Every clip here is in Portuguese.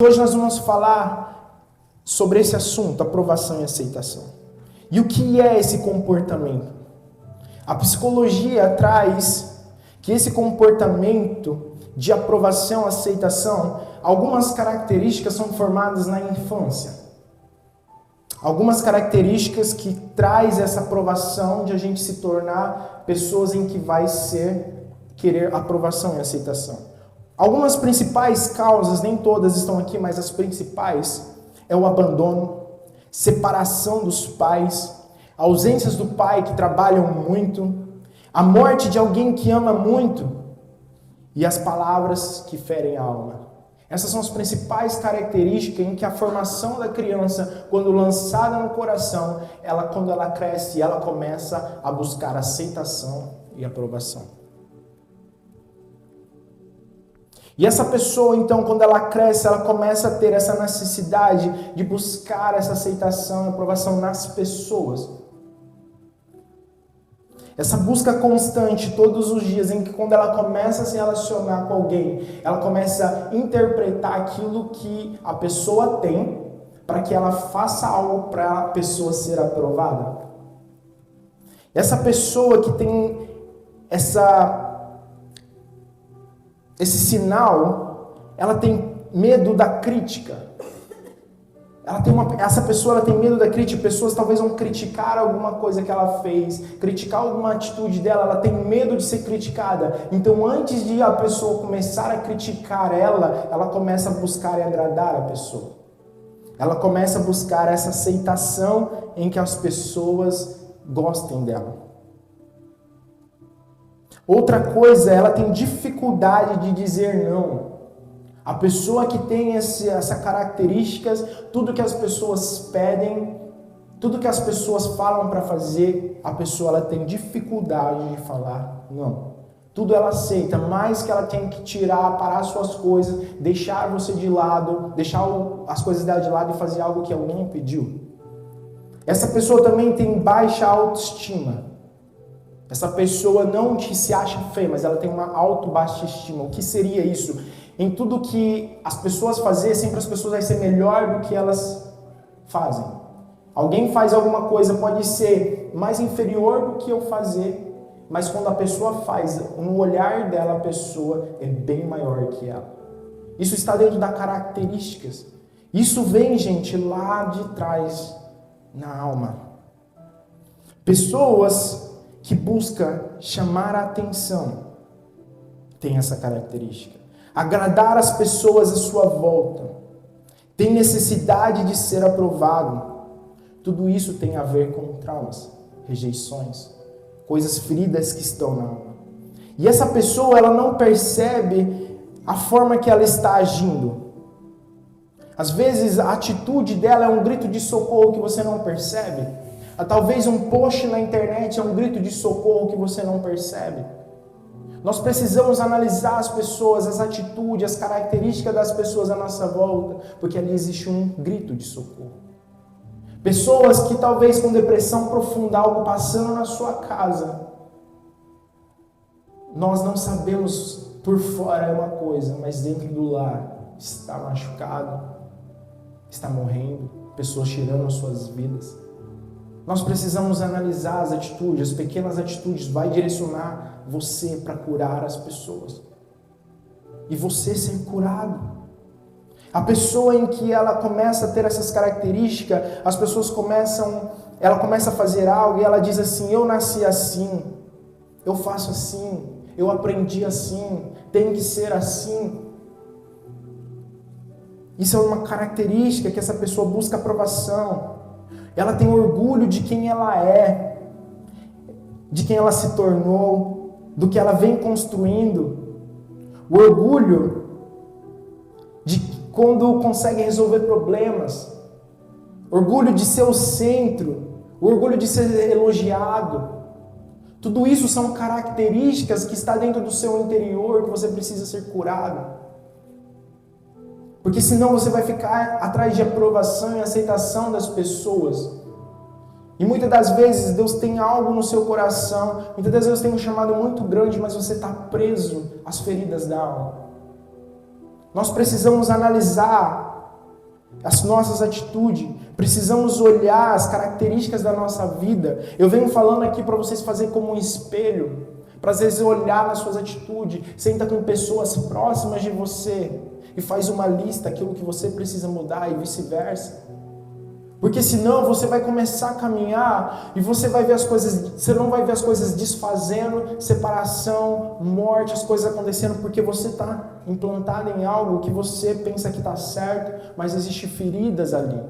Hoje nós vamos falar sobre esse assunto, aprovação e aceitação. E o que é esse comportamento? A psicologia traz que esse comportamento de aprovação e aceitação, algumas características são formadas na infância. Algumas características que traz essa aprovação de a gente se tornar pessoas em que vai querer aprovação e aceitação. Algumas principais causas, nem todas estão aqui, mas as principais é o abandono, separação dos pais, ausências do pai que trabalham muito, a morte de alguém que ama muito e as palavras que ferem a alma. Essas são as principais características em que a formação da criança, quando lançada no coração, quando ela cresce, ela começa a buscar aceitação e aprovação. E essa pessoa, então, quando ela cresce, ela começa a ter essa necessidade de buscar essa aceitação e aprovação nas pessoas. Essa busca constante, todos os dias, em que quando ela começa a se relacionar com alguém, ela começa a interpretar aquilo que a pessoa tem para que ela faça algo para a pessoa ser aprovada. Essa pessoa que tem esse sinal, ela tem medo da crítica. Essa pessoa tem medo da crítica. Pessoas talvez vão criticar alguma coisa que ela fez, criticar alguma atitude dela, ela tem medo de ser criticada. Então, antes de a pessoa começar a criticar ela começa a buscar e agradar a pessoa. Ela começa a buscar essa aceitação em que as pessoas gostem dela. Outra coisa, ela tem dificuldade de dizer não. A pessoa que tem essas características, tudo que as pessoas pedem, tudo que as pessoas falam para fazer, a pessoa ela tem dificuldade de falar não. Tudo ela aceita, mas que ela tem que parar suas coisas, deixar você de lado, deixar as coisas dela de lado e fazer algo que alguém pediu. Essa pessoa também tem baixa autoestima. Essa pessoa não se acha feia, mas ela tem uma baixa estima. O que seria isso? Em tudo que as pessoas fazem, sempre as pessoas vão ser melhor do que elas fazem. Alguém faz alguma coisa, pode ser mais inferior do que eu fazer, mas quando a pessoa faz, no olhar dela, a pessoa é bem maior que ela. Isso está dentro das características. Isso vem, gente, lá de trás, na alma. Pessoas que busca chamar a atenção, tem essa característica. Agradar as pessoas à sua volta, tem necessidade de ser aprovado. Tudo isso tem a ver com traumas, rejeições, coisas feridas que estão na alma. E essa pessoa, ela não percebe a forma que ela está agindo. Às vezes a atitude dela é um grito de socorro que você não percebe. Talvez um post na internet é um grito de socorro que você não percebe. Nós precisamos analisar as pessoas, as atitudes, as características das pessoas à nossa volta, porque ali existe um grito de socorro. Pessoas que talvez com depressão profunda, algo passando na sua casa. Nós não sabemos, por fora é uma coisa, mas dentro do lar está machucado, está morrendo, pessoas tirando as suas vidas. Nós precisamos analisar as atitudes, as pequenas atitudes, vai direcionar você para curar as pessoas. E você ser curado. A pessoa em que ela começa a ter essas características, as pessoas ela começa a fazer algo e ela diz assim, eu nasci assim, eu faço assim, eu aprendi assim, tem que ser assim. Isso é uma característica que essa pessoa busca aprovação. Ela tem orgulho de quem ela é, de quem ela se tornou, do que ela vem construindo. O orgulho de quando consegue resolver problemas. Orgulho de ser o centro. Orgulho de ser elogiado. Tudo isso são características que está dentro do seu interior que você precisa ser curado. Porque senão você vai ficar atrás de aprovação e aceitação das pessoas. E muitas das vezes Deus tem algo no seu coração, muitas das vezes tem um chamado muito grande, mas você está preso às feridas da alma. Nós precisamos analisar as nossas atitudes, precisamos olhar as características da nossa vida. Eu venho falando aqui para vocês fazer como um espelho, para às vezes olhar nas suas atitudes, senta com pessoas próximas de você e faz uma lista, aquilo que você precisa mudar e vice-versa. Porque senão você vai começar a caminhar e você não vai ver as coisas desfazendo, separação, morte, as coisas acontecendo, porque você está implantado em algo que você pensa que está certo, mas existem feridas ali.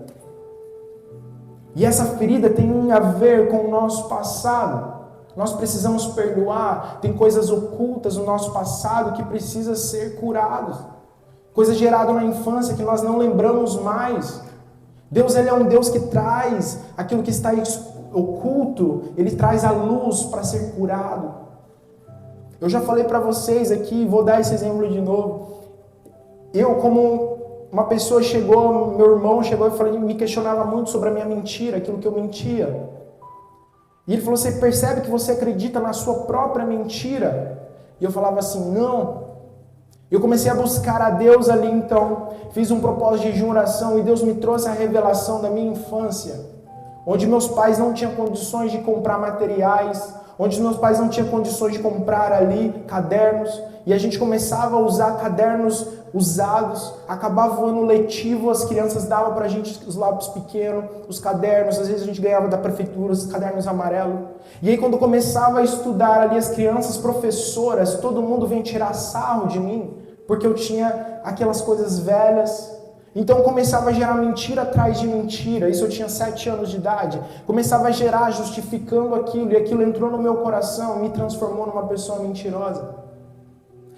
E essa ferida tem a ver com o nosso passado. Nós precisamos perdoar, tem coisas ocultas no nosso passado que precisam ser curadas. Coisas geradas na infância que nós não lembramos mais. Deus, Ele é um Deus que traz aquilo que está oculto, Ele traz a luz para ser curado. Eu já falei para vocês aqui, vou dar esse exemplo de novo. Eu, como uma pessoa meu irmão chegou e me questionava muito sobre a minha mentira, aquilo que eu mentia. E ele falou, você percebe que você acredita na sua própria mentira? E eu falava assim, não. Eu comecei a buscar a Deus ali então, fiz um propósito de jejum e oração e Deus me trouxe a revelação da minha infância, onde meus pais não tinham condições de comprar materiais, onde meus pais não tinham condições de comprar ali cadernos, e a gente começava a usar cadernos usados, acabava o ano letivo, as crianças davam pra gente os lápis pequenos, os cadernos, às vezes a gente ganhava da prefeitura os cadernos amarelos, e aí quando começava a estudar ali as crianças, professoras, todo mundo vinha tirar sarro de mim, porque eu tinha aquelas coisas velhas. Então começava a gerar mentira atrás de mentira, isso eu tinha 7 anos de idade, começava a gerar justificando aquilo, e aquilo entrou no meu coração, me transformou numa pessoa mentirosa.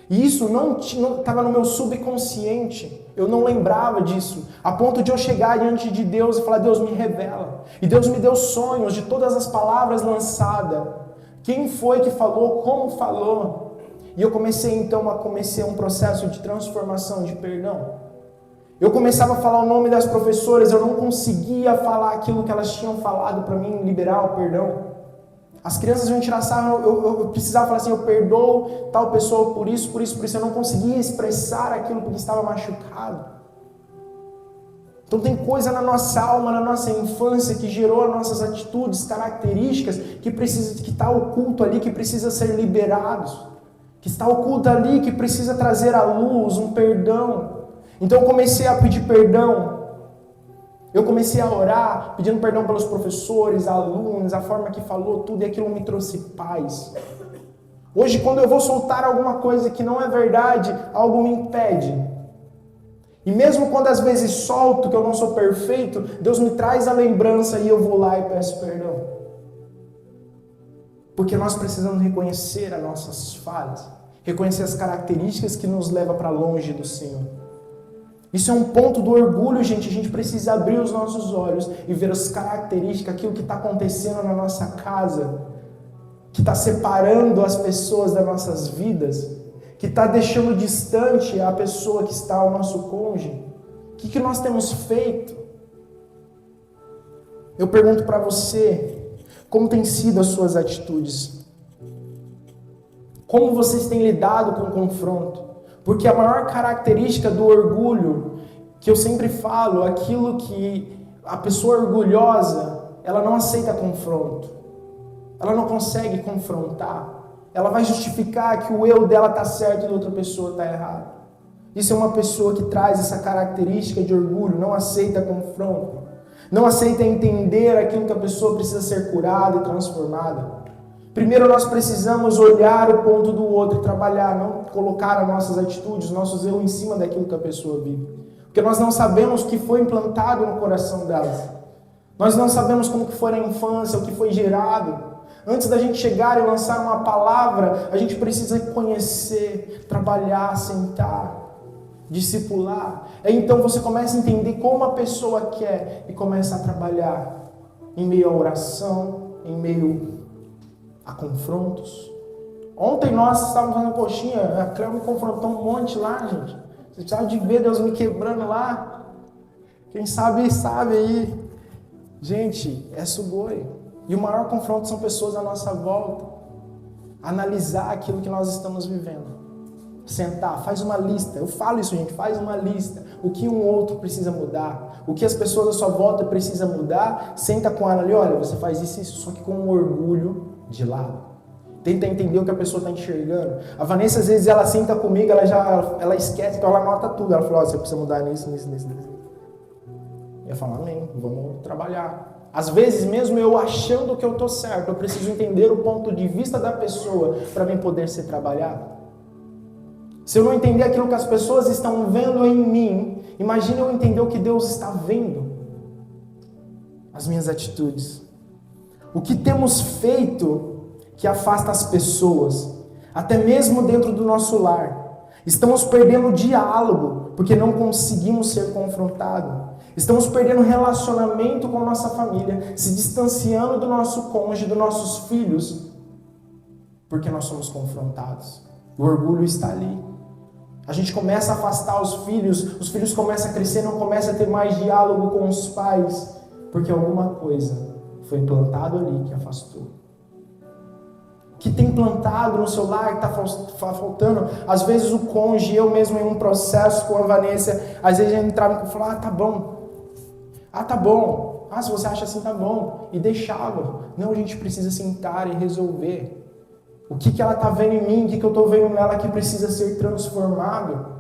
E isso não estava no meu subconsciente, eu não lembrava disso, a ponto de eu chegar diante de Deus e falar, Deus me revela. E Deus me deu sonhos de todas as palavras lançadas, quem foi que falou, como falou. E eu comecei um processo de transformação, de perdão. Eu começava a falar o nome das professoras, eu não conseguia falar aquilo que elas tinham falado para mim, liberar o perdão. As crianças iam tirar sarro, eu precisava falar assim, eu perdoo tal pessoa por isso, eu não conseguia expressar aquilo porque estava machucado. Então tem coisa na nossa alma, na nossa infância que gerou as nossas atitudes, características que está oculto ali, que precisa ser liberados. Que está oculto ali, que precisa trazer à luz um perdão. Então eu comecei a pedir perdão. Eu comecei a orar, pedindo perdão pelos professores, alunos, a forma que falou tudo, e aquilo me trouxe paz. Hoje, quando eu vou soltar alguma coisa que não é verdade, algo me impede. E mesmo quando às vezes solto, que eu não sou perfeito, Deus me traz a lembrança e eu vou lá e peço perdão. Porque nós precisamos reconhecer as nossas falhas, reconhecer as características que nos levam para longe do Senhor. Isso é um ponto do orgulho, gente. A gente precisa abrir os nossos olhos e ver as características, aquilo que está acontecendo na nossa casa, que está separando as pessoas das nossas vidas, que está deixando distante a pessoa que está ao nosso cônjuge. O que nós temos feito? Eu pergunto para você, como têm sido as suas atitudes? Como vocês têm lidado com o confronto? Porque a maior característica do orgulho, que eu sempre falo, aquilo que a pessoa orgulhosa, ela não aceita confronto. Ela não consegue confrontar. Ela vai justificar que o eu dela está certo e da outra pessoa está errado. Isso é uma pessoa que traz essa característica de orgulho, não aceita confronto. Não aceita entender aquilo que a pessoa precisa ser curada e transformada. Primeiro nós precisamos olhar o ponto do outro e trabalhar, não colocar as nossas atitudes, nossos erros em cima daquilo que a pessoa vive. Porque nós não sabemos o que foi implantado no coração delas. Nós não sabemos como que foi a infância, o que foi gerado. Antes da gente chegar e lançar uma palavra, a gente precisa conhecer, trabalhar, sentar, discipular. Aí então você começa a entender como a pessoa quer e começa a trabalhar em meio à oração, em meio a confrontos. Ontem nós estávamos fazendo coxinha, a Cléo me confrontou um monte lá, gente. Você precisava de ver Deus me quebrando lá. Quem sabe aí. Gente, é sugoi. E o maior confronto são pessoas à nossa volta. Analisar aquilo que nós estamos vivendo. Sentar, faz uma lista. Eu falo isso, gente, faz uma lista. O que um outro precisa mudar, o que as pessoas à sua volta precisam mudar. Senta com ela ali, olha, você faz isso e isso, só que com o orgulho de lado. Tenta entender o que a pessoa está enxergando. A Vanessa, às vezes, ela senta comigo, ela esquece, então ela anota tudo. Ela fala, você precisa mudar nisso. Eu falo, amém, vamos trabalhar. Às vezes, mesmo eu achando que eu estou certo, eu preciso entender o ponto de vista da pessoa para mim poder ser trabalhado. Se eu não entender aquilo que as pessoas estão vendo em mim, imagine eu entender o que Deus está vendo. As minhas atitudes. O que temos feito que afasta as pessoas, até mesmo dentro do nosso lar. Estamos perdendo o diálogo, porque não conseguimos ser confrontados. Estamos perdendo relacionamento com a nossa família, se distanciando do nosso cônjuge, dos nossos filhos, porque nós somos confrontados. O orgulho está ali. A gente começa a afastar os filhos começam a crescer, não começam a ter mais diálogo com os pais, porque alguma coisa foi implantado ali que afastou. Que tem plantado no seu lar, que está faltando. Às vezes o cônjuge, eu mesmo em um processo com a Vanessa, às vezes a gente entrava e falava, tá bom, se você acha assim, tá bom, e deixava. Não, a gente precisa sentar e resolver. O que ela está vendo em mim, o que eu estou vendo nela que precisa ser transformado.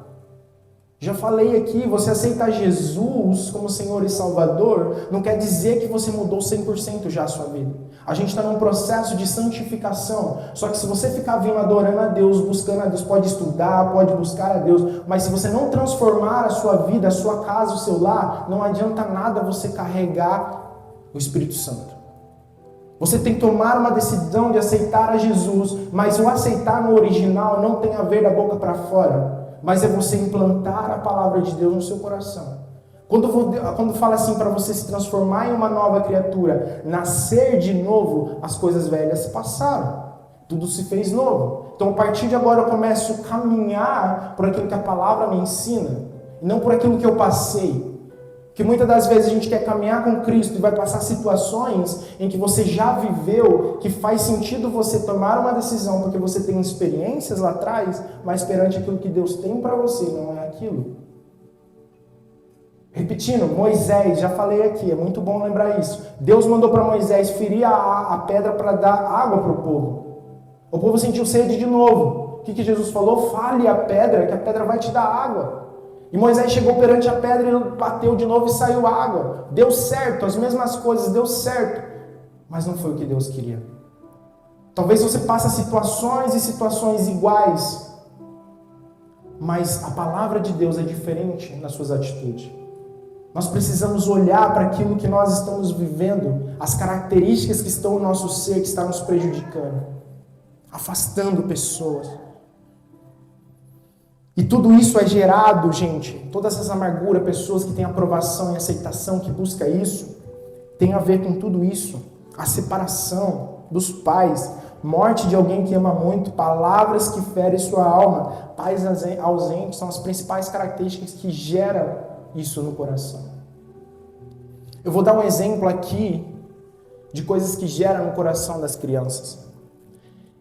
Já falei aqui, você aceitar Jesus como Senhor e Salvador, não quer dizer que você mudou 100% já a sua vida. A gente está num processo de santificação, só que se você ficar vindo adorando a Deus, buscando a Deus, pode estudar, pode buscar a Deus, mas se você não transformar a sua vida, a sua casa, o seu lar, não adianta nada você carregar o Espírito Santo. Você tem que tomar uma decisão de aceitar a Jesus, mas o aceitar no original não tem a ver da boca para fora. Mas é você implantar a palavra de Deus no seu coração. Quando fala assim para você se transformar em uma nova criatura, nascer de novo, as coisas velhas se passaram. Tudo se fez novo. Então a partir de agora eu começo a caminhar por aquilo que a palavra me ensina, e não por aquilo que eu passei. Porque muitas das vezes a gente quer caminhar com Cristo e vai passar situações em que você já viveu, que faz sentido você tomar uma decisão porque você tem experiências lá atrás, mas perante aquilo que Deus tem para você, não é aquilo. Repetindo, Moisés, já falei aqui, é muito bom lembrar isso. Deus mandou para Moisés ferir a pedra para dar água para o povo. O povo sentiu sede de novo. O que Jesus falou? Fale a pedra, que a pedra vai te dar água. E Moisés chegou perante a pedra e bateu de novo e saiu água. Deu certo, as mesmas coisas, deu certo. Mas não foi o que Deus queria. Talvez você passe situações e situações iguais, mas a palavra de Deus é diferente nas suas atitudes. Nós precisamos olhar para aquilo que nós estamos vivendo, as características que estão no nosso ser, que está nos prejudicando, afastando pessoas. E tudo isso é gerado, gente, toda essa amargura, pessoas que têm aprovação e aceitação, que busca isso, tem a ver com tudo isso. A separação dos pais, morte de alguém que ama muito, palavras que ferem sua alma, pais ausentes, são as principais características que geram isso no coração. Eu vou dar um exemplo aqui de coisas que geram no coração das crianças.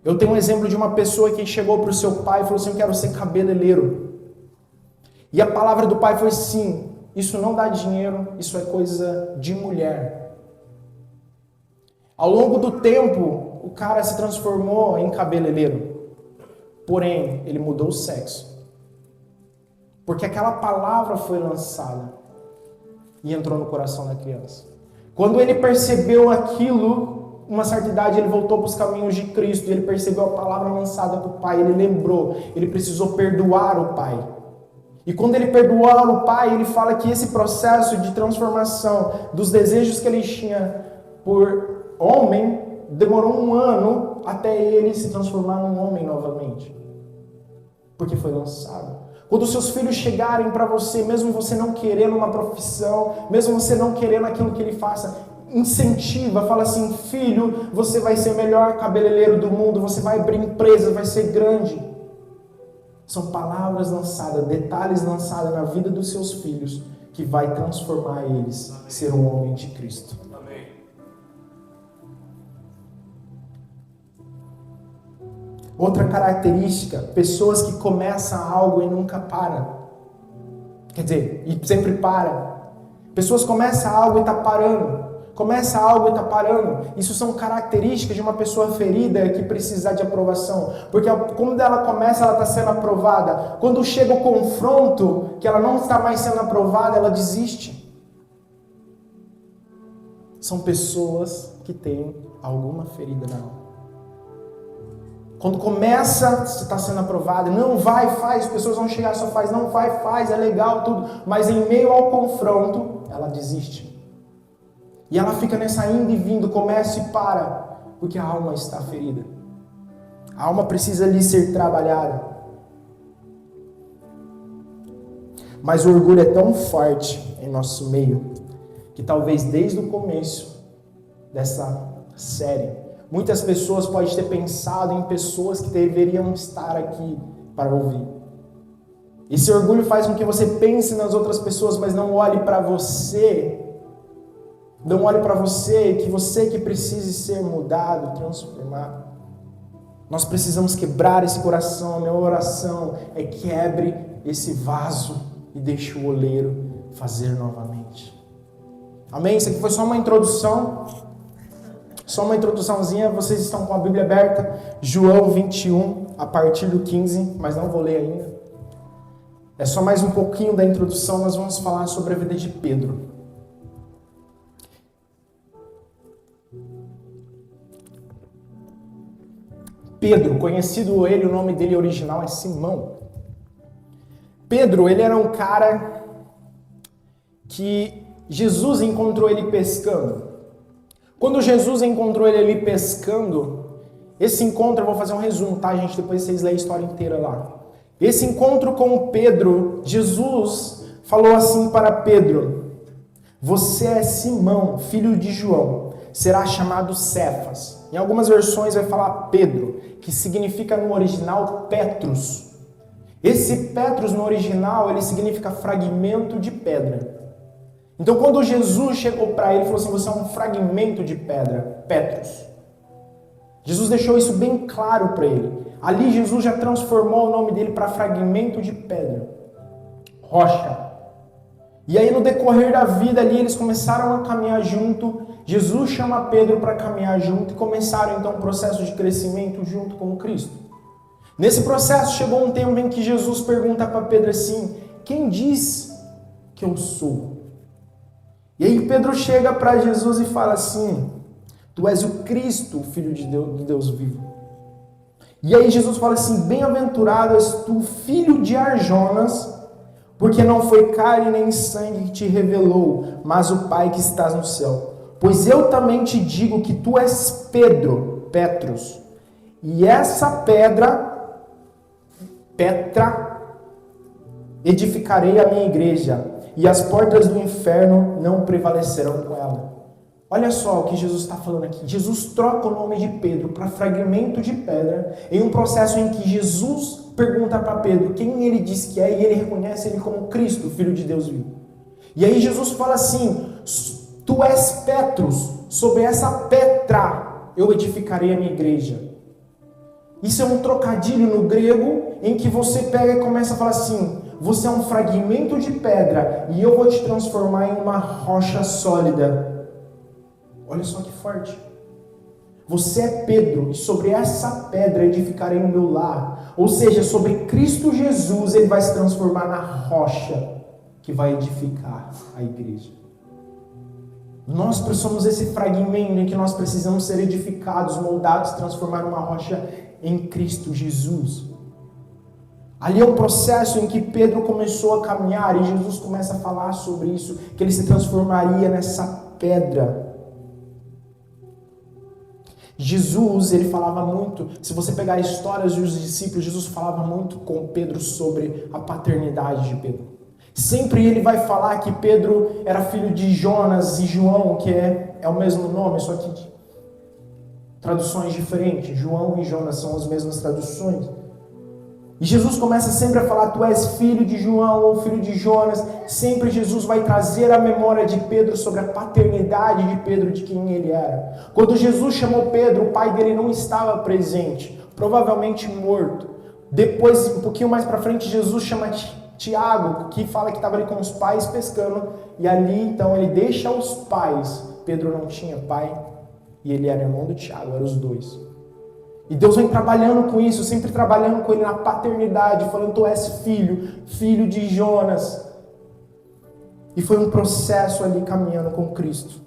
Eu tenho um exemplo de uma pessoa que chegou para o seu pai e falou assim, eu quero ser cabeleireiro. E a palavra do pai foi sim, isso não dá dinheiro, isso é coisa de mulher. Ao longo do tempo, o cara se transformou em cabeleireiro. Porém, ele mudou o sexo. Porque aquela palavra foi lançada e entrou no coração da criança. Quando ele percebeu aquilo, uma certa idade, ele voltou para os caminhos de Cristo, e ele percebeu a palavra lançada para o pai, ele lembrou, ele precisou perdoar o pai. E quando ele perdoar o pai, ele fala que esse processo de transformação dos desejos que ele tinha por homem, demorou 1 ano até ele se transformar num homem novamente. Porque foi lançado. Quando os seus filhos chegarem para você, mesmo você não querendo uma profissão, mesmo você não querendo aquilo que ele faça, incentiva, fala assim, filho, você vai ser o melhor cabeleireiro do mundo, você vai abrir empresa, vai ser grande. São palavras lançadas, detalhes lançados na vida dos seus filhos, que vai transformar eles em ser um homem de Cristo. Outra característica, pessoas que começam algo e nunca param. Quer dizer, e sempre para. Pessoas começam algo e tá parando. Começa algo e tá parando. Isso são características de uma pessoa ferida que precisa de aprovação. Porque quando ela começa, ela está sendo aprovada. Quando chega o confronto, que ela não está mais sendo aprovada, ela desiste. São pessoas que têm alguma ferida na alma. Quando começa, você está sendo aprovado, não vai, faz, as pessoas vão chegar, só faz, não vai, faz, é legal, tudo. Mas em meio ao confronto, ela desiste. E ela fica nessa indo e vindo, começa e para, porque a alma está ferida. A alma precisa ali ser trabalhada. Mas o orgulho é tão forte em nosso meio, que talvez desde o começo dessa série, muitas pessoas podem ter pensado em pessoas que deveriam estar aqui para ouvir. Esse orgulho faz com que você pense nas outras pessoas, mas não olhe para você. Não olhe para você, que precise ser mudado, transformado. Nós precisamos quebrar esse coração. A minha oração é quebre esse vaso e deixe o oleiro fazer novamente. Amém? Isso aqui foi só uma introdução. Só uma introduçãozinha. Vocês estão com a Bíblia aberta. João 21, a partir do 15, mas não vou ler ainda. É só mais um pouquinho da introdução. Nós vamos falar sobre a vida de Pedro. Pedro, conhecido ele, o nome dele original é Simão. Pedro, ele era um cara que Jesus encontrou ele pescando. Quando Jesus encontrou ele ali pescando, esse encontro, eu vou fazer um resumo, tá, gente? Depois vocês leem a história inteira lá. Esse encontro com Pedro, Jesus falou assim para Pedro: você é Simão, filho de João, será chamado Cefas. Em algumas versões vai falar Pedro, que significa no original Petrus. Esse Petrus no original, ele significa fragmento de pedra. Então quando Jesus chegou para ele, falou assim: você é um fragmento de pedra, Petrus. Jesus deixou isso bem claro para ele. Ali Jesus já transformou o nome dele para fragmento de pedra, rocha. E aí no decorrer da vida ali, eles começaram a caminhar junto. Jesus chama Pedro para caminhar junto e começaram então um processo de crescimento junto com Cristo. Nesse processo chegou um tempo em que Jesus pergunta para Pedro assim: quem diz que eu sou? E aí Pedro chega para Jesus e fala assim: tu és o Cristo, o Filho de Deus, do Deus vivo. E aí Jesus fala assim: bem-aventurado és tu, filho de Arjonas, porque não foi carne nem sangue que te revelou, mas o Pai que estás no céu. Pois eu também te digo que tu és Pedro, Petrus, e essa Petra, edificarei a minha igreja, e as portas do inferno não prevalecerão com ela. Olha só o que Jesus está falando aqui. Jesus troca o nome de Pedro para fragmento de pedra, em um processo em que Jesus pergunta para Pedro quem ele diz que é, e ele reconhece ele como Cristo, o Filho de Deus vivo. E aí Jesus fala assim: tu és Petrus, sobre essa Petra eu edificarei a minha igreja. Isso é um trocadilho no grego, em que você pega e começa a falar assim: você é um fragmento de pedra, e eu vou te transformar em uma rocha sólida. Olha só que forte. Você é Pedro, e sobre essa pedra edificarei o meu lar. Ou seja, sobre Cristo Jesus, ele vai se transformar na rocha que vai edificar a igreja. Nós somos esse fragmento em que nós precisamos ser edificados, moldados, transformar numa rocha em Cristo Jesus. Ali é um processo em que Pedro começou a caminhar, e Jesus começa a falar sobre isso, que ele se transformaria nessa pedra. Jesus, ele falava muito, se você pegar histórias dos discípulos, Jesus falava muito com Pedro sobre a paternidade de Pedro. Sempre ele vai falar que Pedro era filho de Jonas e João, que é o mesmo nome, só que traduções diferentes. João e Jonas são as mesmas traduções. E Jesus começa sempre a falar: tu és filho de João ou filho de Jonas. Sempre Jesus vai trazer a memória de Pedro sobre a paternidade de Pedro, de quem ele era. Quando Jesus chamou Pedro, o pai dele não estava presente. provavelmente morto. Depois, um pouquinho mais para frente, Jesus chama Tiago, que fala que estava ali com os pais pescando, e ali então ele deixa os pais. Pedro não tinha pai, e ele era irmão do Tiago, eram os dois. E Deus vem trabalhando com isso, sempre trabalhando com ele na paternidade, falando: tu és filho de Jonas. E foi um processo ali caminhando com Cristo.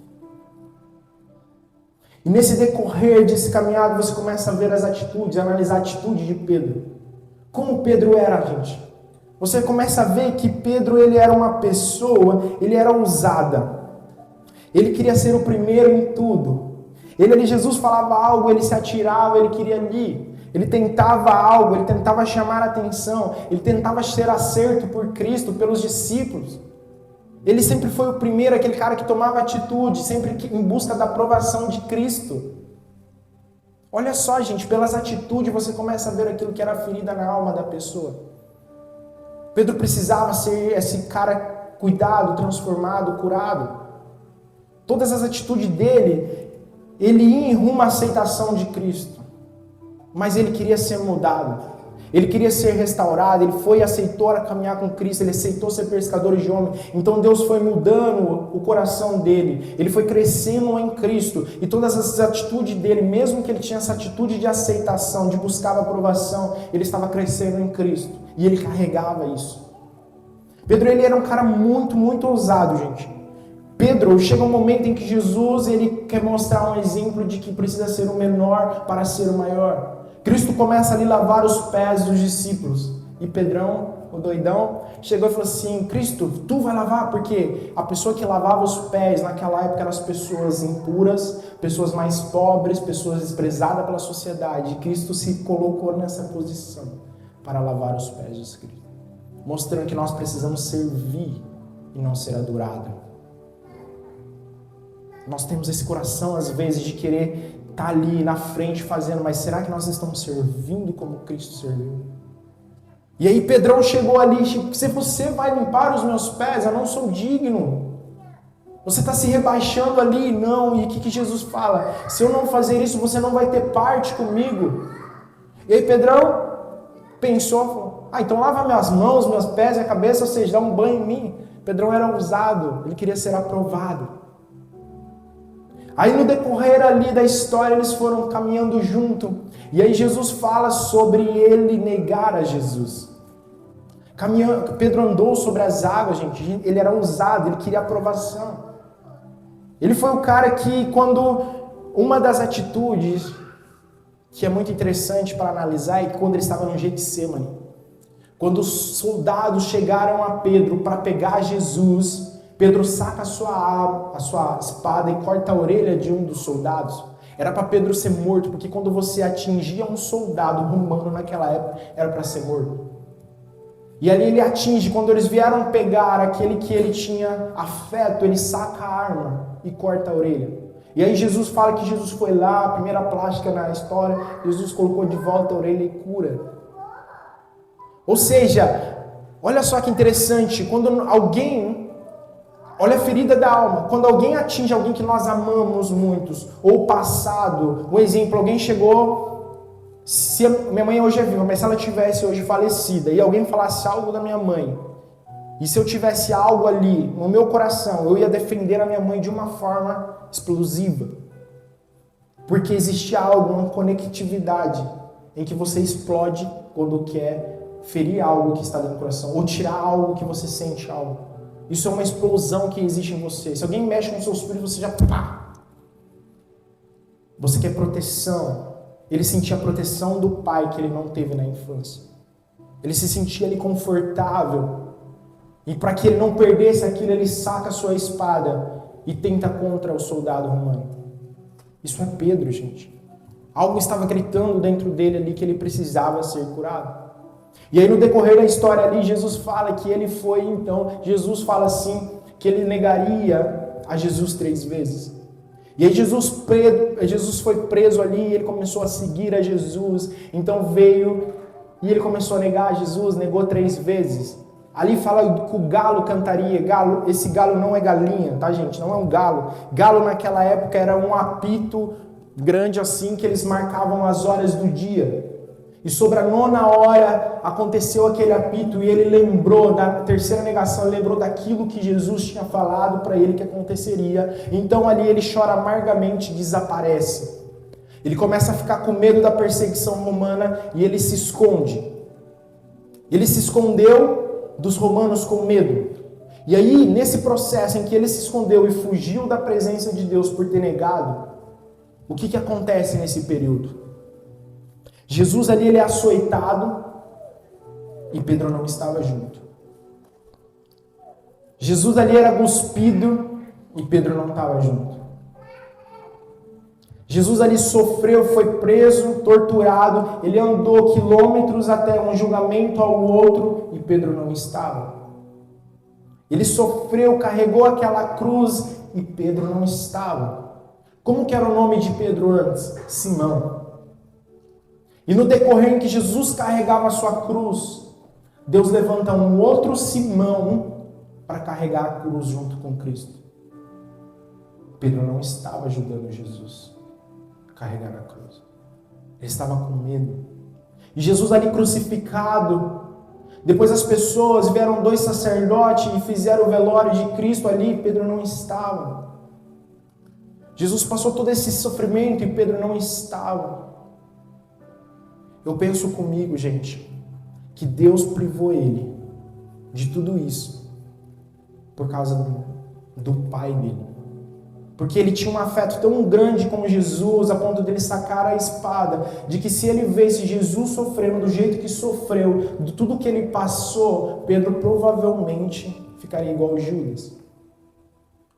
E nesse decorrer desse caminhado, você começa a ver as atitudes, analisar a atitude de Pedro. Como Pedro era, gente? Você começa a ver que Pedro, ele era uma pessoa, ele era ousada. Ele queria ser o primeiro em tudo. Jesus falava algo, ele se atirava, ele queria ali. Ele tentava algo, ele tentava chamar a atenção, ele tentava ser aceito por Cristo, pelos discípulos. Ele sempre foi o primeiro, aquele cara que tomava atitude, sempre em busca da aprovação de Cristo. Olha só, gente, pelas atitudes você começa a ver aquilo que era ferida na alma da pessoa. Pedro precisava ser esse cara cuidado, transformado, curado. Todas as atitudes dele, ele ia em rumo à aceitação de Cristo. Mas ele queria ser mudado. Ele queria ser restaurado, ele foi e aceitou caminhar com Cristo, ele aceitou ser pescador de homens. Então Deus foi mudando o coração dele, ele foi crescendo em Cristo. E todas as atitudes dele, mesmo que ele tinha essa atitude de aceitação, de buscar a aprovação, ele estava crescendo em Cristo. E ele carregava isso. Pedro, ele era um cara muito, muito ousado, gente. Pedro, chega um momento em que Jesus, ele quer mostrar um exemplo de que precisa ser o menor para ser o maior. Cristo começa ali a lavar os pés dos discípulos. E Pedrão, o doidão, chegou e falou assim: Cristo, tu vai lavar? Porque a pessoa que lavava os pés naquela época eram as pessoas impuras, pessoas mais pobres, pessoas desprezadas pela sociedade. E Cristo se colocou nessa posição para lavar os pés dos Cristo, mostrando que nós precisamos servir e não ser adorado. Nós temos esse coração às vezes de querer estar ali na frente fazendo, mas será que nós estamos servindo como Cristo serviu? E aí Pedrão chegou ali: se você vai limpar os meus pés, eu não sou digno. Você está se rebaixando ali, não. E o que Jesus fala? Se eu não fazer isso, você não vai ter parte comigo. E aí Pedrão pensou, falou: então lava minhas mãos, meus pés e a cabeça, ou seja, dá um banho em mim. Pedrão era ousado, ele queria ser aprovado. Aí no decorrer ali da história, eles foram caminhando junto. E aí Jesus fala sobre ele negar a Jesus. Pedro andou sobre as águas, gente. Ele era ousado, ele queria aprovação. Ele foi o cara que, quando uma das atitudes que é muito interessante para analisar, é que quando ele estava no Getsêmani, quando os soldados chegaram a Pedro para pegar Jesus, Pedro saca a sua espada e corta a orelha de um dos soldados. Era para Pedro ser morto, porque quando você atingia um soldado romano naquela época, era para ser morto. E ali ele atinge, quando eles vieram pegar aquele que ele tinha afeto, ele saca a arma e corta a orelha. E aí Jesus fala que Jesus foi lá, a primeira plástica na história, Jesus colocou de volta a orelha e cura. Ou seja, olha só que interessante, quando alguém... Olha a ferida da alma. Quando alguém atinge alguém que nós amamos muitos, ou passado, um exemplo, alguém chegou, se minha mãe hoje é viva, mas se ela tivesse hoje falecida, e alguém falasse algo da minha mãe, e se eu tivesse algo ali no meu coração, eu ia defender a minha mãe de uma forma explosiva. Porque existe algo, uma conectividade, em que você explode quando quer ferir algo que está dentro do coração, ou tirar algo que você sente algo. Isso é uma explosão que existe em você. Se alguém mexe com o seu espírito, você já... pá! Você quer proteção. Ele sentia a proteção do pai que ele não teve na infância. Ele se sentia ali confortável. E para que ele não perdesse aquilo, ele saca a sua espada e tenta contra o soldado romano. Isso é Pedro, gente. Algo estava gritando dentro dele ali que ele precisava ser curado. E aí no decorrer da história ali, Jesus fala que ele foi, então, Jesus fala assim, que ele negaria a Jesus 3 vezes. E aí Jesus foi preso ali, e ele começou a seguir a Jesus, então veio, e ele começou a negar a Jesus, negou 3 vezes. Ali fala que o galo cantaria, esse galo não é galinha, tá gente, não é um galo. Galo naquela época era um apito grande assim, que eles marcavam as horas do dia. E sobre a 9ª aconteceu aquele apito e ele lembrou da terceira negação, ele lembrou daquilo que Jesus tinha falado para ele que aconteceria. Então ali ele chora amargamente e desaparece. Ele começa a ficar com medo da perseguição romana e ele se esconde. Ele se escondeu dos romanos com medo. E aí, nesse processo em que ele se escondeu e fugiu da presença de Deus por ter negado, o que acontece nesse período? Jesus ali ele é açoitado e Pedro não estava junto. Jesus ali era cuspido e Pedro não estava junto. Jesus ali sofreu, foi preso, torturado, ele andou quilômetros até um julgamento ao outro e Pedro não estava. Ele sofreu, carregou aquela cruz e Pedro não estava. Como que era o nome de Pedro antes? Simão. E no decorrer em que Jesus carregava a sua cruz, Deus levanta um outro Simão para carregar a cruz junto com Cristo. Pedro não estava ajudando Jesus a carregar a cruz. Ele estava com medo. E Jesus ali crucificado, depois as pessoas vieram 2 sacerdotes e fizeram o velório de Cristo ali, Pedro não estava. Jesus passou todo esse sofrimento e Pedro não estava. Eu penso comigo, gente, que Deus privou ele de tudo isso por causa do pai dele. Porque ele tinha um afeto tão grande com Jesus, a ponto dele sacar a espada, de que se ele visse Jesus sofrendo do jeito que sofreu, de tudo que ele passou, Pedro provavelmente ficaria igual Judas.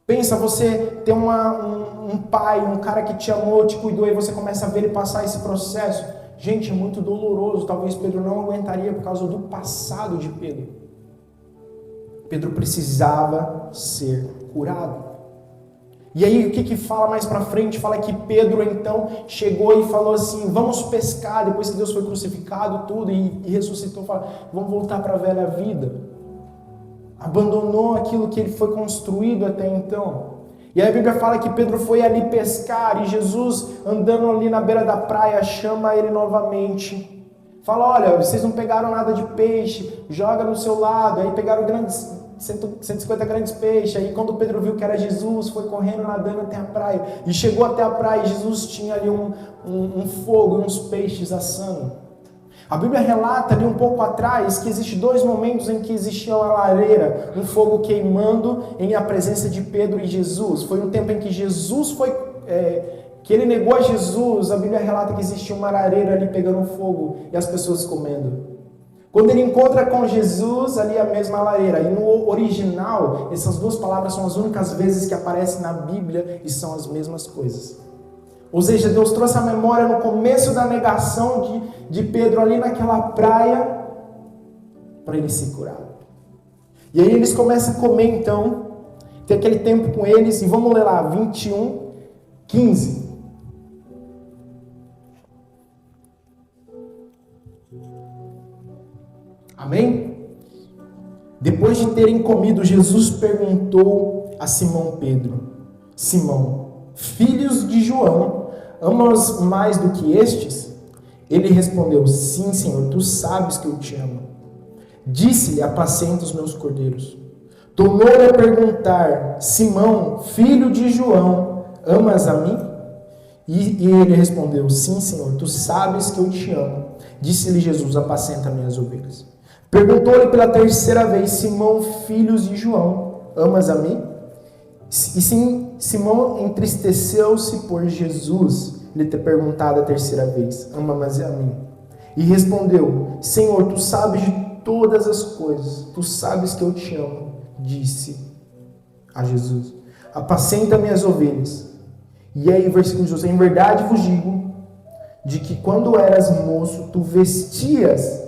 Pensa, você ter um pai, um cara que te amou, te cuidou, e você começa a ver ele passar esse processo. Gente, é muito doloroso. Talvez Pedro não aguentaria por causa do passado de Pedro. Pedro precisava ser curado. E aí o que fala mais pra frente? Fala que Pedro então chegou e falou assim, vamos pescar, depois que Deus foi crucificado tudo e ressuscitou, fala, vamos voltar para a velha vida. Abandonou aquilo que ele foi construído até então. E aí a Bíblia fala que Pedro foi ali pescar e Jesus, andando ali na beira da praia, chama ele novamente. Fala, olha, vocês não pegaram nada de peixe, joga no seu lado. Aí pegaram 150 grandes peixes. Aí quando Pedro viu que era Jesus, foi correndo, nadando até a praia. E chegou até a praia e Jesus tinha ali um fogo, uns peixes assando. A Bíblia relata ali um pouco atrás que existem 2 momentos em que existia uma lareira, um fogo queimando em a presença de Pedro e Jesus. Foi um tempo em que Jesus que ele negou a Jesus. A Bíblia relata que existia uma lareira ali pegando fogo e as pessoas comendo. Quando ele encontra com Jesus, ali a mesma lareira. E no original, essas 2 palavras são as únicas vezes que aparecem na Bíblia e são as mesmas coisas. Ou seja, Deus trouxe a memória no começo da negação de Pedro ali naquela praia para ele se curar. E aí eles começam a comer então, tem aquele tempo com eles, e vamos ler lá, 21:15. Amém? Depois de terem comido, Jesus perguntou a Simão Pedro, Simão, filhos de João, amas mais do que estes? Ele respondeu, sim, Senhor, tu sabes que eu te amo. Disse-lhe, apacenta os meus cordeiros. Tornou-lhe a perguntar, Simão, filho de João, amas a mim? E ele respondeu, sim, Senhor, tu sabes que eu te amo. Disse-lhe Jesus, apacenta minhas ovelhas. Perguntou-lhe pela 3ª vez, Simão, filho de João, amas a mim? E sim, Simão entristeceu-se por Jesus lhe ter perguntado a 3ª vez, ama-me a mim? E respondeu, Senhor, tu sabes de todas as coisas, tu sabes que eu te amo, disse a Jesus, apacenta minhas ovelhas. E aí, versículo 12, em verdade vos digo, de que quando eras moço, tu vestias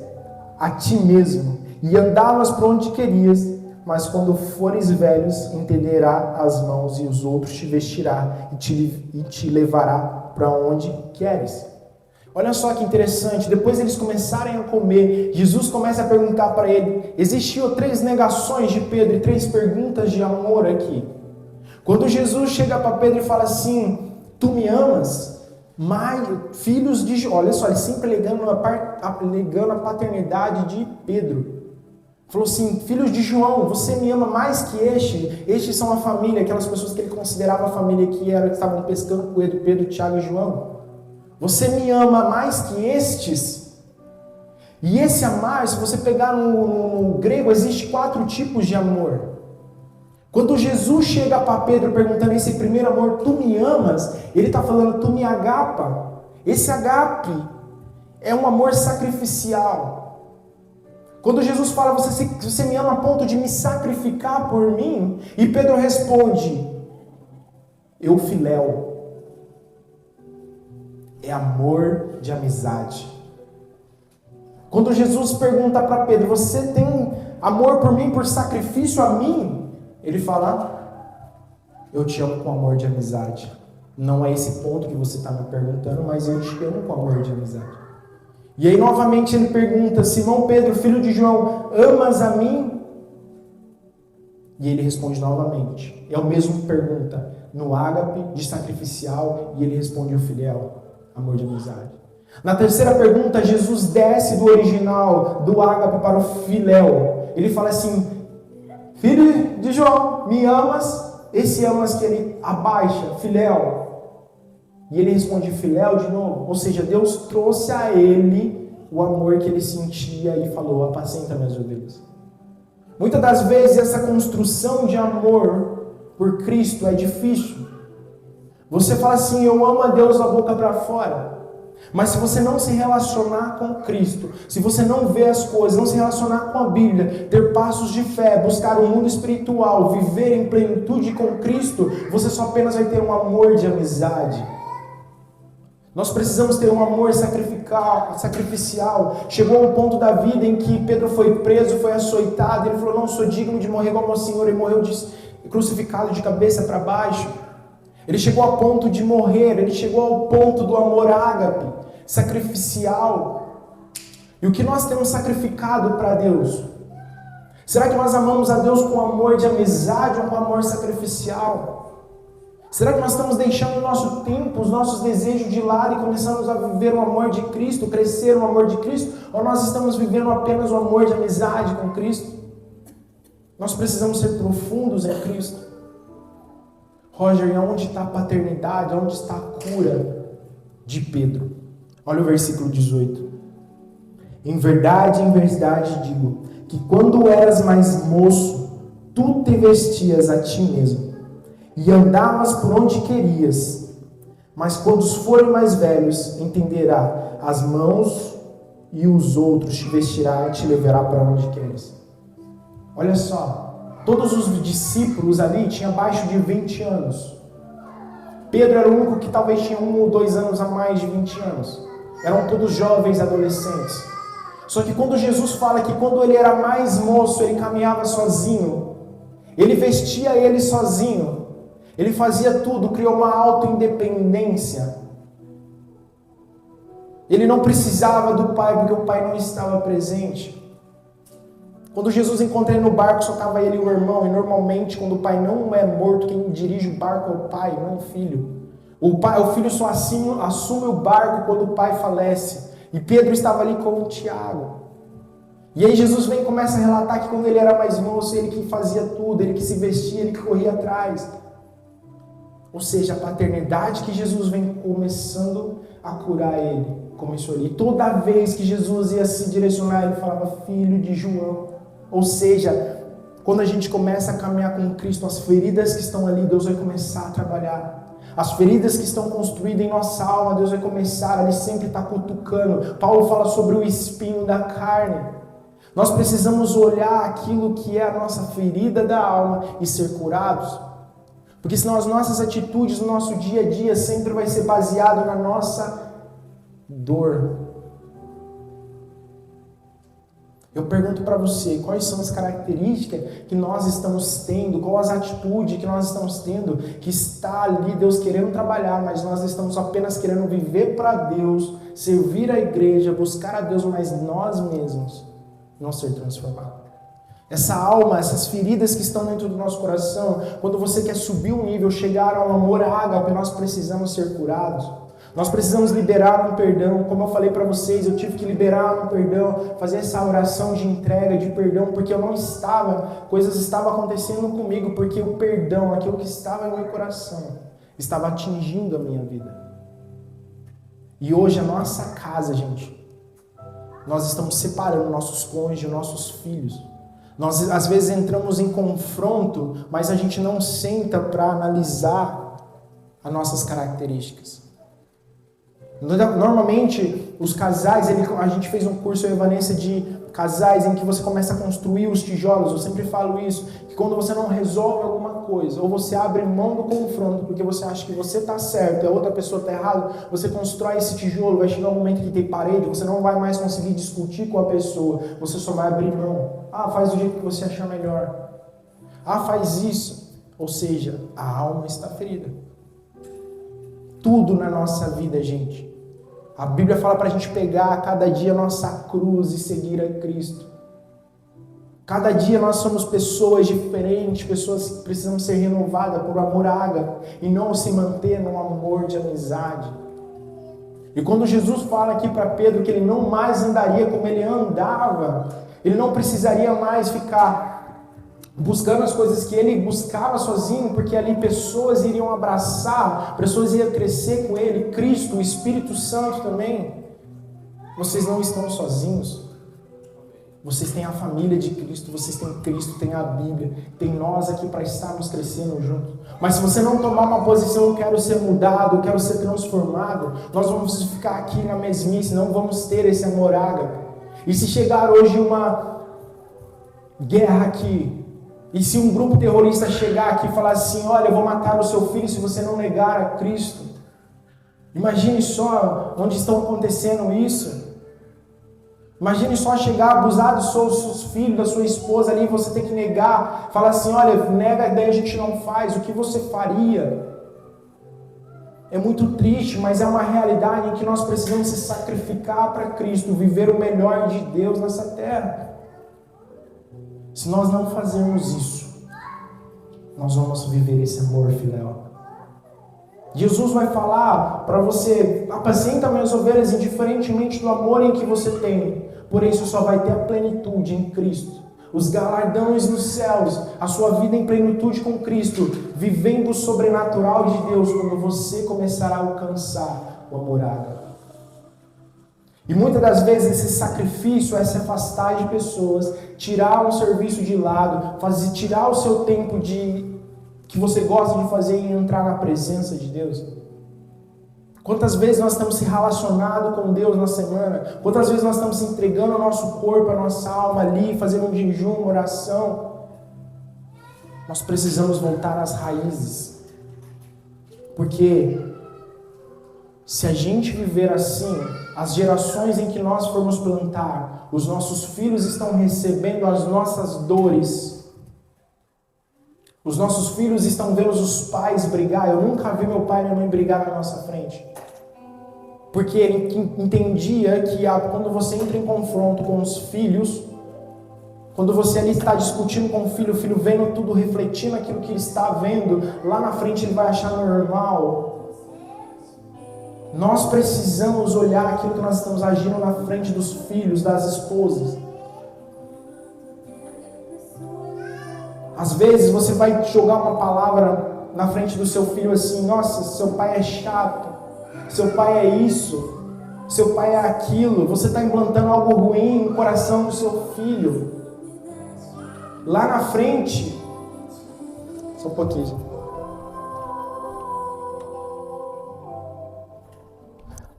a ti mesmo, e andavas por onde querias, mas quando fores velhos, entenderá as mãos e os outros te vestirá e te levará para onde queres. Olha só que interessante, depois eles começarem a comer, Jesus começa a perguntar para ele, existiam 3 negações de Pedro e 3 perguntas de amor aqui. Quando Jesus chega para Pedro e fala assim, tu me amas? filhos de João. Olha só, ele sempre alegando a paternidade de Pedro. Falou assim, filhos de João, você me ama mais que este? Estes são a família, aquelas pessoas que ele considerava a família que estavam pescando com ele, Pedro, Tiago e João. Você me ama mais que estes? E esse amar, se você pegar no grego, existe 4 tipos de amor. Quando Jesus chega para Pedro perguntando esse primeiro amor, tu me amas? Ele está falando, tu me agapa. Esse agape é um amor sacrificial. Quando Jesus fala, você me ama a ponto de me sacrificar por mim? E Pedro responde, eu filéu. É amor de amizade. Quando Jesus pergunta para Pedro, você tem amor por mim, por sacrifício a mim? Ele fala, eu te amo com amor de amizade. Não é esse ponto que você está me perguntando, mas eu te amo com amor de amizade. E aí novamente ele pergunta, Simão Pedro, filho de João, amas a mim? E ele responde novamente. É a mesma pergunta, no ágape, de sacrificial, e ele responde o filéu, amor de amizade. Na terceira pergunta, Jesus desce do original, do ágape para o filéu. Ele fala assim, filho de João, me amas? Esse amas que ele abaixa, filéu. E ele responde filéu de novo. Ou seja, Deus trouxe a ele o amor que ele sentia e falou, apacenta minhas ovelhas. Muitas das vezes essa construção de amor por Cristo é difícil. Você fala assim, eu amo a Deus da boca para fora. Mas se você não se relacionar com Cristo, se você não ver as coisas, não se relacionar com a Bíblia, ter passos de fé, buscar o mundo espiritual, viver em plenitude com Cristo, você só apenas vai ter um amor de amizade. Nós precisamos ter um amor sacrificial. Chegou um ponto da vida em que Pedro foi preso, foi açoitado, ele falou, não sou digno de morrer como o Senhor, ele morreu crucificado de cabeça para baixo. Ele chegou ao ponto de morrer, ele chegou ao ponto do amor ágape, sacrificial. E o que nós temos sacrificado para Deus? Será que nós amamos a Deus com amor de amizade ou com amor sacrificial? Será que nós estamos deixando o nosso tempo, os nossos desejos de lado e começamos a viver o amor de Cristo, crescer no amor de Cristo? Ou nós estamos vivendo apenas o amor de amizade com Cristo? Nós precisamos ser profundos em Cristo. Roger, e onde está a paternidade? Onde está a cura de Pedro? Olha o versículo 18. Em verdade digo, que quando eras mais moço, tu te vestias a ti mesmo, e andavas por onde querias. Mas quando forem mais velhos, entenderá as mãos e os outros te vestirá e te levará para onde queres. Olha só, todos os discípulos ali tinham abaixo de 20 anos. Pedro era o único que talvez tinha 1 ou 2 anos a mais de 20 anos. Eram todos jovens, adolescentes. Só que quando Jesus fala que quando ele era mais moço, ele caminhava sozinho, ele vestia ele sozinho, ele fazia tudo, criou uma autoindependência. Ele não precisava do pai, porque o pai não estava presente. Quando Jesus encontra ele no barco, só estava ele e o irmão, e normalmente quando o pai não é morto, quem dirige o barco é o pai, não o filho. O filho só assume o barco quando o pai falece. E Pedro estava ali com o Tiago. E aí Jesus vem e começa a relatar que quando ele era mais moço, ele que fazia tudo, ele que se vestia, ele que corria atrás. Ou seja, a paternidade que Jesus vem começando a curar ele, começou ali. Toda vez que Jesus ia se direcionar, ele falava, filho de João. Ou seja, quando a gente começa a caminhar com Cristo, as feridas que estão ali, Deus vai começar a trabalhar. As feridas que estão construídas em nossa alma, Deus vai começar, Ele sempre está cutucando. Paulo fala sobre o espinho da carne. Nós precisamos olhar aquilo que é a nossa ferida da alma e ser curados. Porque senão as nossas atitudes no nosso dia a dia sempre vai ser baseado na nossa dor. Eu pergunto para você, quais são as características que nós estamos tendo, qual as atitudes que nós estamos tendo, que está ali Deus querendo trabalhar, mas nós estamos apenas querendo viver para Deus, servir a igreja, buscar a Deus, mas nós mesmos não ser transformados. Essa alma, essas feridas que estão dentro do nosso coração, quando você quer subir um nível, chegar ao amor ágape, nós precisamos ser curados. Nós precisamos liberar um perdão. Como eu falei para vocês, eu tive que liberar um perdão, fazer essa oração de entrega, de perdão, porque eu não estava, coisas estavam acontecendo comigo, porque o perdão, aquilo que estava no meu coração, estava atingindo a minha vida. E hoje a nossa casa, gente, nós estamos separando nossos cônjuges, nossos filhos. Nós às vezes entramos em confronto, mas a gente não senta para analisar as nossas características. Normalmente, os casais, a gente fez um curso, eu e a Vanessa, de casais em que você começa a construir os tijolos. Eu sempre falo isso, que quando você não resolve alguma coisa, ou você abre mão do confronto porque você acha que você está certo e a outra pessoa está errada, você constrói esse tijolo, vai chegar um momento que tem parede, você não vai mais conseguir discutir com a pessoa, você só vai abrir mão. Faz do jeito que você achar melhor. Faz isso. Ou seja, a alma está ferida. Tudo na nossa vida, gente. A Bíblia fala para a gente pegar a cada dia a nossa cruz e seguir a Cristo. Cada dia nós somos pessoas diferentes, pessoas que precisam ser renovadas por amor ágape e não se manter num amor de amizade. E quando Jesus fala aqui para Pedro que ele não mais andaria como ele andava, ele não precisaria mais ficar buscando as coisas que ele buscava sozinho, porque ali pessoas iriam abraçar, pessoas iriam crescer com ele, Cristo, o Espírito Santo também. Vocês não estão sozinhos. Vocês têm a família de Cristo, vocês têm Cristo, têm a Bíblia, tem nós aqui para estarmos crescendo juntos. Mas se você não tomar uma posição, eu quero ser mudado, eu quero ser transformado, nós vamos ficar aqui na mesmice, não vamos ter esse amor ágape. E se chegar hoje uma guerra aqui, e se um grupo terrorista chegar aqui e falar assim, olha, eu vou matar o seu filho se você não negar a Cristo. Imagine só onde estão acontecendo isso. Imagine só chegar, abusar dos seus filhos, da sua esposa ali, você tem que negar, falar assim, olha, nega, daí a gente não faz, o que você faria? É muito triste, mas é uma realidade em que nós precisamos se sacrificar para Cristo, viver o melhor de Deus nessa terra. Se nós não fazermos isso, nós vamos viver esse amor filéu. Jesus vai falar para você, apacenta minhas ovelhas indiferentemente do amor em que você tem. Porém, isso só vai ter a plenitude em Cristo. Os galardões nos céus, a sua vida em plenitude com Cristo, vivendo o sobrenatural de Deus, quando você começar a alcançar o amor ágape. E muitas das vezes esse sacrifício é se afastar de pessoas, tirar um serviço de lado, tirar o seu tempo que você gosta de fazer e entrar na presença de Deus. Quantas vezes nós estamos se relacionando com Deus na semana? Quantas vezes nós estamos entregando o nosso corpo, a nossa alma ali, fazendo um jejum, uma oração? Nós precisamos voltar às raízes. Porque se a gente viver assim, as gerações em que nós formos plantar, os nossos filhos estão recebendo as nossas dores. Os nossos filhos estão vendo os pais brigar. Eu nunca vi meu pai e minha mãe brigar na nossa frente. Porque ele entendia que quando você entra em confronto com os filhos, quando você ali está discutindo com o filho vendo tudo, refletindo aquilo que ele está vendo, lá na frente ele vai achar normal. Nós precisamos olhar aquilo que nós estamos agindo na frente dos filhos, das esposas. Às vezes você vai jogar uma palavra na frente do seu filho assim, nossa, seu pai é chato, seu pai é isso, seu pai é aquilo. Você está implantando algo ruim no coração do seu filho. Lá na frente, só um pouquinho.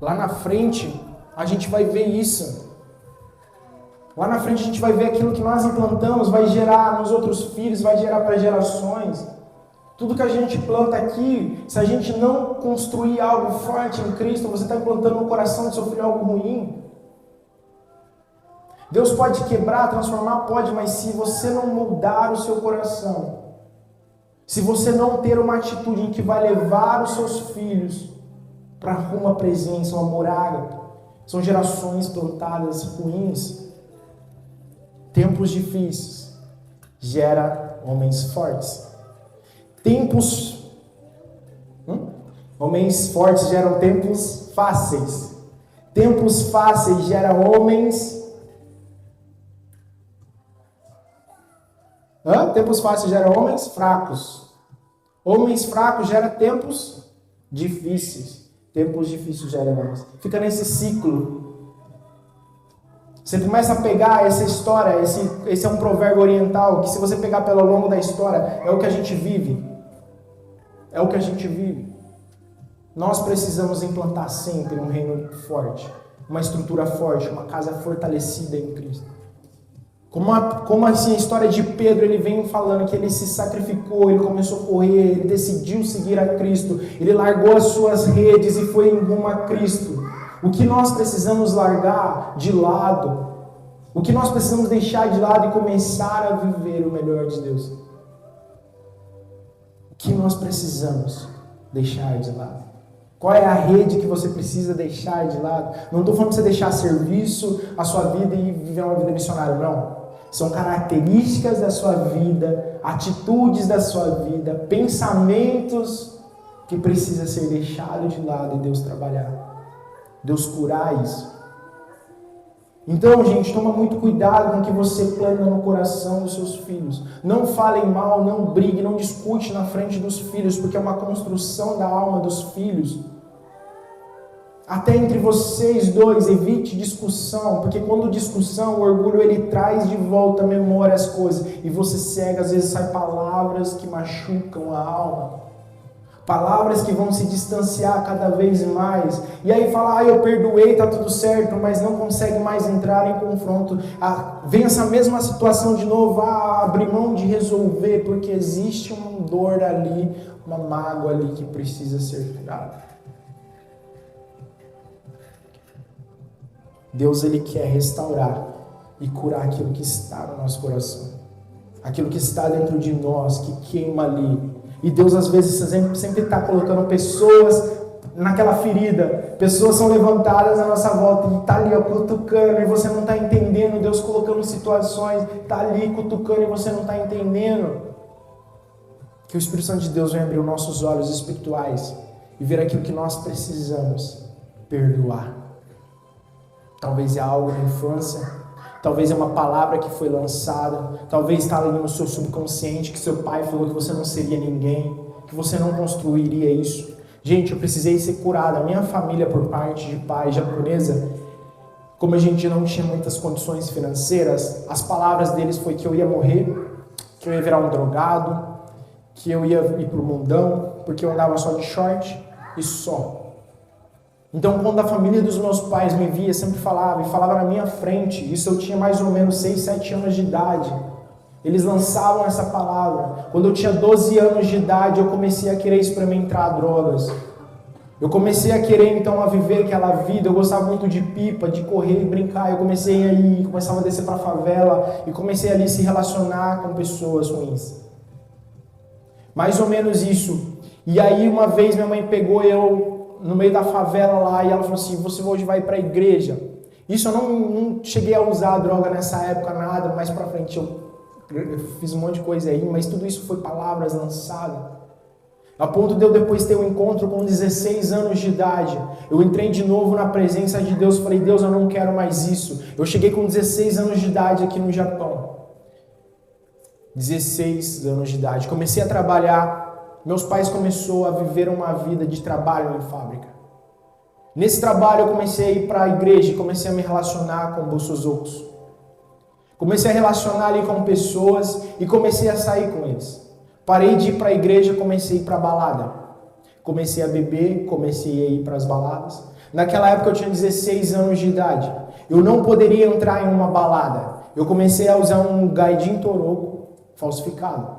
Lá na frente, a gente vai ver isso. Lá na frente a gente vai ver aquilo que nós implantamos, vai gerar nos outros filhos, vai gerar para gerações. Tudo que a gente planta aqui, se a gente não construir algo forte em Cristo, você está implantando no coração do seu filho algo ruim. Deus pode quebrar, transformar, pode, mas se você não mudar o seu coração, se você não ter uma atitude em que vai levar os seus filhos para uma presença, um amor ágape, são gerações plantadas ruins. Tempos difíceis gera homens fortes. Tempos Homens fortes geram tempos fáceis. Tempos fáceis geram homens... Tempos fáceis geram homens fracos. Homens fracos geram tempos difíceis. Tempos difíceis geram homens. Fica nesse ciclo. Você começa a pegar essa história, esse é um provérbio oriental, que se você pegar pelo longo da história, é o que a gente vive. É o que a gente vive. Nós precisamos implantar sempre um reino forte, uma estrutura forte, uma casa fortalecida em Cristo. Como assim a história de Pedro, ele vem falando que ele se sacrificou, ele começou a correr, ele decidiu seguir a Cristo, ele largou as suas redes e foi em rumo a Cristo. O que nós precisamos largar de lado, o que nós precisamos deixar de lado e começar a viver o melhor de Deus. O que nós precisamos deixar de lado? Qual é a rede que você precisa deixar de lado? Não estou falando para você deixar serviço, a sua vida e viver uma vida missionária, não. São características da sua vida, atitudes da sua vida, pensamentos que precisa ser deixado de lado e Deus trabalhar. Deus curar isso. Então, gente, toma muito cuidado com o que você planta no coração dos seus filhos. Não falem mal, não brigue, não discute na frente dos filhos, porque é uma construção da alma dos filhos. Até entre vocês dois, evite discussão, porque quando discussão, o orgulho ele traz de volta à memória as coisas, e você cega, às vezes sai palavras que machucam a alma. Palavras que vão se distanciar cada vez mais. E aí fala, eu perdoei, tá tudo certo, mas não consegue mais entrar em confronto. Vem essa mesma situação de novo, abrir mão de resolver, porque existe uma dor ali, uma mágoa ali que precisa ser curada. Deus, ele quer restaurar e curar aquilo que está no nosso coração. Aquilo que está dentro de nós, que queima ali. E Deus, às vezes, sempre está colocando pessoas naquela ferida. Pessoas são levantadas na nossa volta e está ali, cutucando, e você não está entendendo. Deus colocando situações, está ali cutucando e você não está entendendo. Que o Espírito Santo de Deus venha abrir os nossos olhos espirituais e ver aquilo que nós precisamos perdoar. Talvez é algo na infância. Talvez é uma palavra que foi lançada, talvez está ali no seu subconsciente que seu pai falou que você não seria ninguém, que você não construiria isso. Gente, eu precisei ser curada. A minha família, por parte de pai japonesa, como a gente não tinha muitas condições financeiras, as palavras deles foi que eu ia morrer, que eu ia virar um drogado, que eu ia ir pro mundão, porque eu andava só de short e só. Então, quando a família dos meus pais me via, sempre falava, e falava na minha frente, isso eu tinha mais ou menos 6, 7 anos de idade. Eles lançavam essa palavra. Quando eu tinha 12 anos de idade, eu comecei a querer experimentar drogas. Eu comecei a querer, então, a viver aquela vida. Eu gostava muito de pipa, de correr e brincar. Eu comecei a ir, começava a descer para a favela, e comecei ali a se relacionar com pessoas ruins. Mais ou menos isso. E aí, uma vez, minha mãe pegou eu no meio da favela lá, e ela falou assim, você hoje vai para a igreja. Isso eu não cheguei a usar droga nessa época, nada, mais pra frente eu fiz um monte de coisa aí, mas tudo isso foi palavras lançadas. A ponto de eu depois ter um encontro com 16 anos de idade. Eu entrei de novo na presença de Deus, falei, Deus, eu não quero mais isso. Eu cheguei com 16 anos de idade aqui no Japão. 16 anos de idade. Comecei a trabalhar. Meus pais começaram a viver uma vida de trabalho em fábrica. Nesse trabalho eu comecei a ir para a igreja e comecei a me relacionar com bolsozocos. Comecei a relacionar ali com pessoas e comecei a sair com eles. Parei de ir para a igreja, comecei a ir para a balada. Comecei a beber, comecei a ir para as baladas. Naquela época eu tinha 16 anos de idade. Eu não poderia entrar em uma balada. Eu comecei a usar um gaidin toroco falsificado.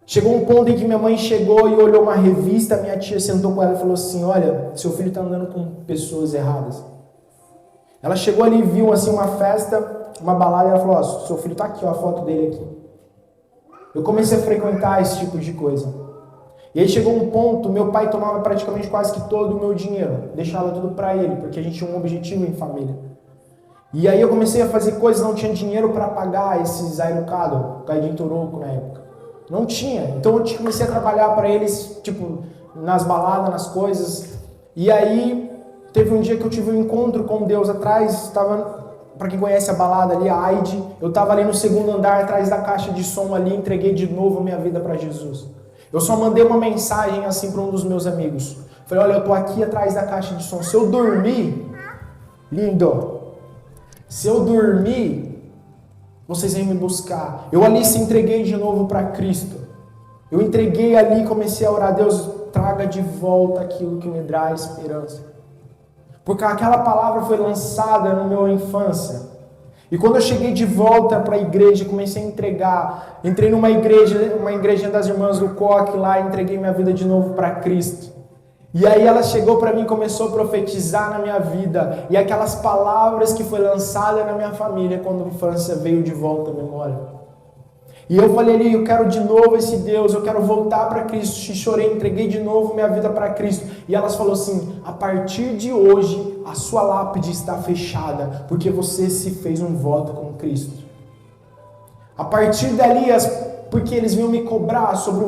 Chegou um ponto em que minha mãe chegou e olhou uma revista, minha tia sentou com ela e falou assim, olha, seu filho está andando com pessoas erradas. Ela chegou ali e viu assim uma festa, uma balada, e ela falou, seu filho está aqui, a foto dele aqui. Eu comecei a frequentar esse tipo de coisa. E aí chegou um ponto, meu pai tomava praticamente quase que todo o meu dinheiro, deixava tudo para ele, porque a gente tinha um objetivo em família. E aí eu comecei a fazer coisas, não tinha dinheiro para pagar esses Airucado, Gaidin Toroco na época. Não tinha. Então eu comecei a trabalhar para eles, tipo, nas baladas, nas coisas. E aí, teve um dia que eu tive um encontro com Deus atrás, para quem conhece a balada ali, a Aide, eu estava ali no segundo andar, atrás da caixa de som ali, entreguei de novo a minha vida para Jesus. Eu só mandei uma mensagem assim para um dos meus amigos. Falei, olha, eu tô aqui atrás da caixa de som. Se eu dormir, lindo, se eu dormir, vocês vêm me buscar. Eu ali se entreguei de novo para Cristo. Eu entreguei ali e comecei a orar, Deus, traga de volta aquilo que me dá esperança. Porque aquela palavra foi lançada na minha infância. E quando eu cheguei de volta para a igreja, comecei a entregar. Entrei numa igreja, uma igrejinha das irmãs do Coque lá, entreguei minha vida de novo para Cristo. E aí ela chegou para mim e começou a profetizar na minha vida. E aquelas palavras que foi lançada na minha família quando a infância veio de volta à memória. E eu falei ali, eu quero de novo esse Deus, eu quero voltar para Cristo. Chorei, entreguei de novo minha vida para Cristo. E elas falaram assim, a partir de hoje, a sua lápide está fechada, porque você se fez um voto com Cristo. A partir dali, porque eles vinham me cobrar sobre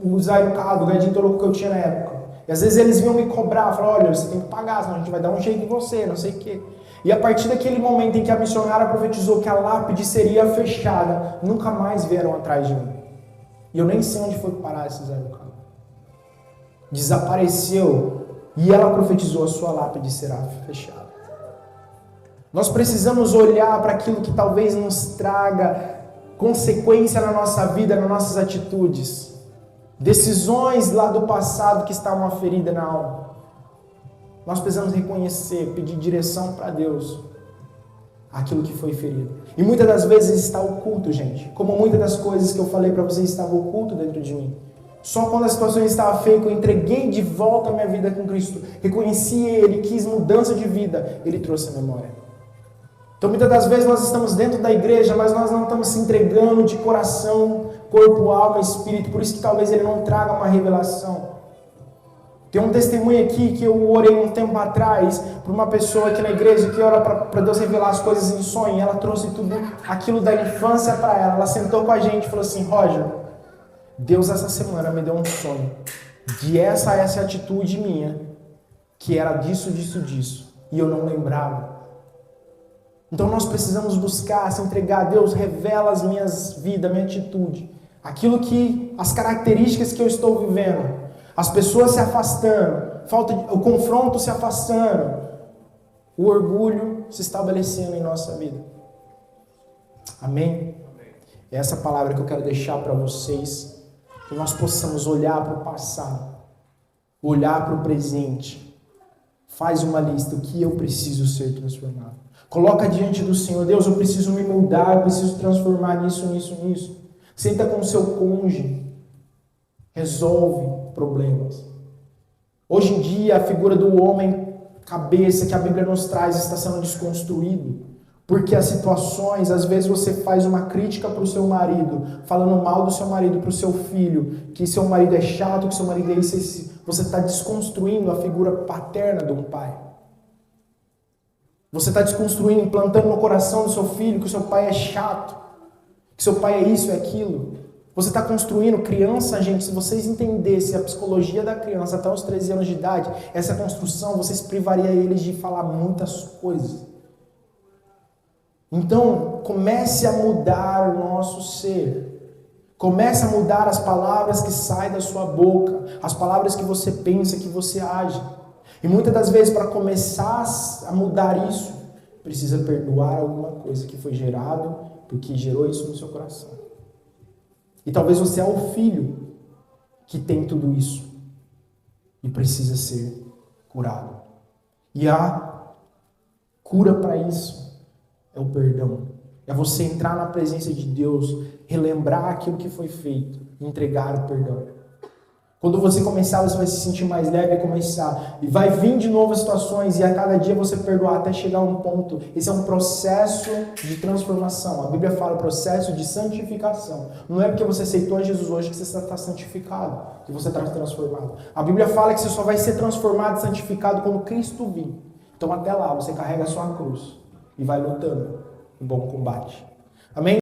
usar o carro, o gadinho louco que eu tinha na época. E às vezes eles vinham me cobrar, falaram, olha, você tem que pagar, senão a gente vai dar um jeito em você, não sei o quê. E a partir daquele momento em que a missionária profetizou que a lápide seria fechada, nunca mais vieram atrás de mim. E eu nem sei onde foi parar esse Zé do carro. Desapareceu e ela profetizou, a sua lápide será fechada. Nós precisamos olhar para aquilo que talvez nos traga consequência na nossa vida, nas nossas atitudes. Decisões lá do passado que está uma ferida na alma. Nós precisamos reconhecer, pedir direção para Deus, aquilo que foi ferido. E muitas das vezes está oculto, gente. Como muitas das coisas que eu falei para vocês estavam oculto dentro de mim. Só quando a situação estava feia, que eu entreguei de volta a minha vida com Cristo, reconheci Ele, quis mudança de vida, Ele trouxe a memória. Então muitas das vezes nós estamos dentro da igreja, mas nós não estamos se entregando de coração, corpo, alma, espírito. Por isso que talvez Ele não traga uma revelação. Tem um testemunho aqui que eu orei um tempo atrás para uma pessoa aqui na igreja que ora para Deus revelar as coisas em sonho. Ela trouxe tudo aquilo da infância para ela. Ela sentou com a gente e falou assim, Roger, Deus essa semana me deu um sonho de essa atitude minha, que era disso, e eu não lembrava. Então nós precisamos buscar, se entregar a Deus, revela as minhas vidas, minha atitude, aquilo que, as características que eu estou vivendo. As pessoas se afastando, o confronto se afastando, o orgulho se estabelecendo em nossa vida. Amém? É essa palavra que eu quero deixar para vocês, que nós possamos olhar para o passado, olhar para o presente. Faz uma lista, o que eu preciso ser transformado. Coloca diante do Senhor, Deus, eu preciso me mudar, eu preciso transformar nisso. Senta com o seu cônjuge, resolve problemas. Hoje em dia, a figura do homem cabeça que a Bíblia nos traz está sendo desconstruído. Porque as situações, às vezes você faz uma crítica para o seu marido, falando mal do seu marido para o seu filho, que seu marido é chato, que seu marido é isso. Você está desconstruindo a figura paterna de um pai. Você está desconstruindo, implantando no coração do seu filho que o seu pai é chato, que seu pai é isso e aquilo. Você está construindo criança, gente, se vocês entendessem a psicologia da criança até os 13 anos de idade, essa construção, vocês privariam eles de falar muitas coisas. Então, comece a mudar o nosso ser. Comece a mudar as palavras que saem da sua boca, as palavras que você pensa, que você age. E muitas das vezes, para começar a mudar isso, precisa perdoar alguma coisa que foi gerado, porque gerou isso no seu coração. E talvez você é o filho que tem tudo isso e precisa ser curado. E a cura para isso é o perdão. É você entrar na presença de Deus, relembrar aquilo que foi feito, entregar o perdão. Quando você começar, você vai se sentir mais leve e começar. E vai vir de novo situações e a cada dia você perdoar até chegar a um ponto. Esse é um processo de transformação. A Bíblia fala processo de santificação. Não é porque você aceitou a Jesus hoje que você está santificado, que você está transformado. A Bíblia fala que você só vai ser transformado e santificado quando Cristo vir. Então até lá você carrega a sua cruz e vai lutando um bom combate.